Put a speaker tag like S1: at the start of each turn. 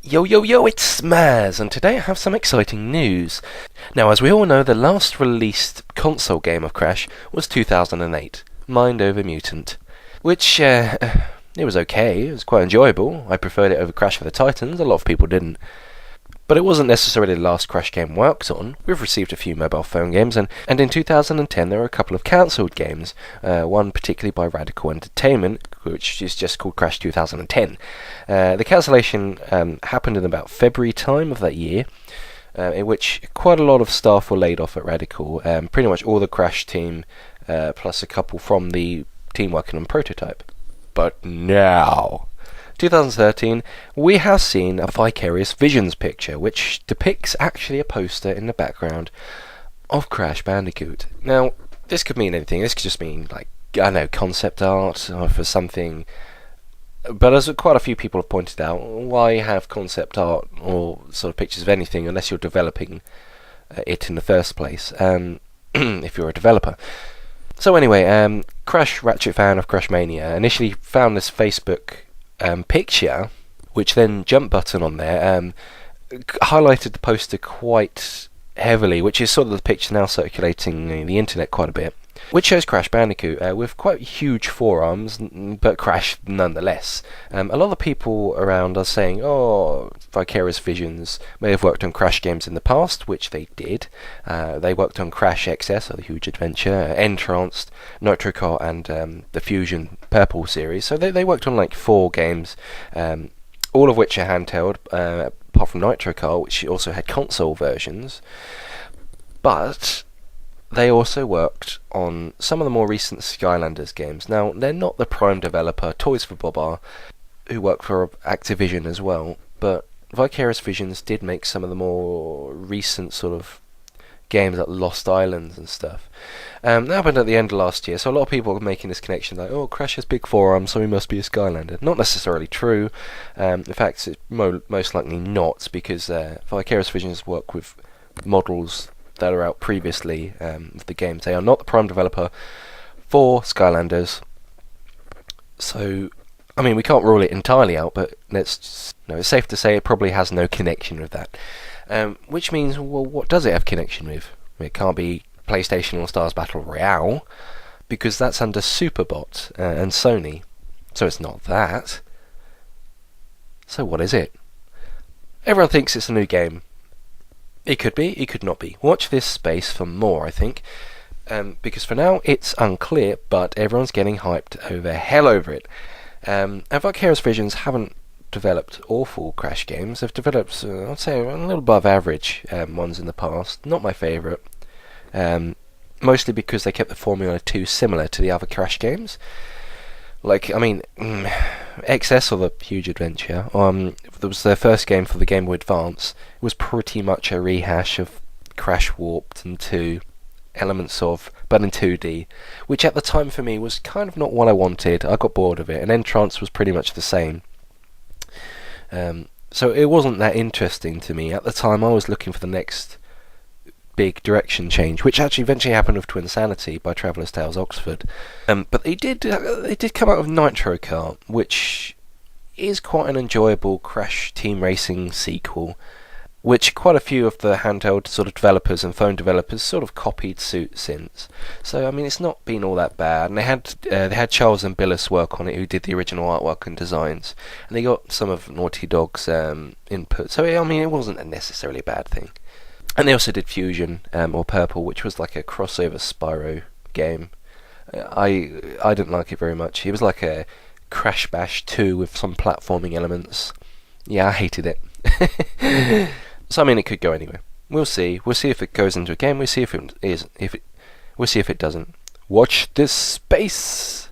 S1: Yo yo yo, it's Smaz, and today I have some exciting news. Now, as we all know, the last released console game of Crash was 2008, Mind Over Mutant, which, it was okay, it was quite enjoyable. I preferred it over Crash for the Titans, a lot of people didn't. But it wasn't necessarily the last Crash game worked on. We've received a few mobile phone games, and in 2010 there were a couple of cancelled games, one particularly by Radical Entertainment, which is just called Crash 2010. The cancellation happened in about February time of that year, in which quite a lot of staff were laid off at Radical, pretty much all the Crash team, plus a couple from the team working on Prototype. But now, 2013, we have seen a Vicarious Visions picture, which depicts actually a poster in the background of Crash Bandicoot. Now, this could mean anything. This could just mean, like, I don't know, concept art or for something. But as quite a few people have pointed out, why have concept art or sort of pictures of anything unless you're developing it in the first place, if you're a developer? So anyway, Crash Ratchet fan of Crash Mania initially found this Facebook picture, which then jump button on there highlighted the poster quite heavily, which is sort of the picture now circulating in the internet quite a bit, which shows Crash Bandicoot with quite huge forearms, but Crash nonetheless. A lot of people around are saying, oh, Vicarious Visions may have worked on Crash games in the past, which they did. They worked on Crash XS, or the Huge Adventure, Entranced, Nitro Kart, and the Fusion Purple series. So they worked on like 4 games, all of which are handheld, apart from Nitro Kart, which also had console versions. But they also worked on some of the more recent Skylanders games. Now, they're not the prime developer. Toys for Bob are, who work for Activision as well, but Vicarious Visions did make some of the more recent sort of games like Lost Islands and stuff. That happened at the end of last year, so a lot of people are making this connection like, oh, Crash has big forearms, so he must be a Skylander. Not necessarily true. In fact, it's most likely not, because Vicarious Visions work with models that are out previously of the games. They are not the prime developer for Skylanders, so I mean, we can't rule it entirely out, but it's safe to say it probably has no connection with that. Which means, well, what does it have connection with? It can't be PlayStation All Stars Battle Royale, because that's under Superbot and Sony, so it's not that. So what is it? Everyone thinks it's a new game. It could be, it could not be. Watch this space for more, I think, because for now it's unclear, but everyone's getting hyped hell over it. And Vicarious Visions haven't developed awful Crash games. They've developed, I'd say, a little above average ones in the past. Not my favourite. Mostly because they kept the formula too similar to the other Crash games. Like, I mean, XS, or the Huge Adventure, that was their first game for the Game Boy Advance. It was pretty much a rehash of Crash Warped and 2, elements of, but in 2D, which at the time for me was kind of not what I wanted. I got bored of it, and Entrance was pretty much the same. So it wasn't that interesting to me. At the time, I was looking for the next big direction change, which actually eventually happened with Twinsanity by Traveller's Tales Oxford. But they did come out with Nitro Kart, which is quite an enjoyable Crash team racing sequel, which quite a few of the handheld sort of developers and phone developers sort of copied suit since. So I mean, it's not been all that bad. And they had Charles and Billis work on it, who did the original artwork and designs, and they got some of Naughty Dog's input. So I mean, it wasn't necessarily a bad thing. And they also did Fusion or Purple, which was like a crossover Spyro game. I didn't like it very much. It was like a Crash Bash 2 with some platforming elements. Yeah, I hated it. So I mean, it could go anywhere. We'll see. We'll see if it goes into a game. We'll see if it is. We'll see if it doesn't. Watch this space.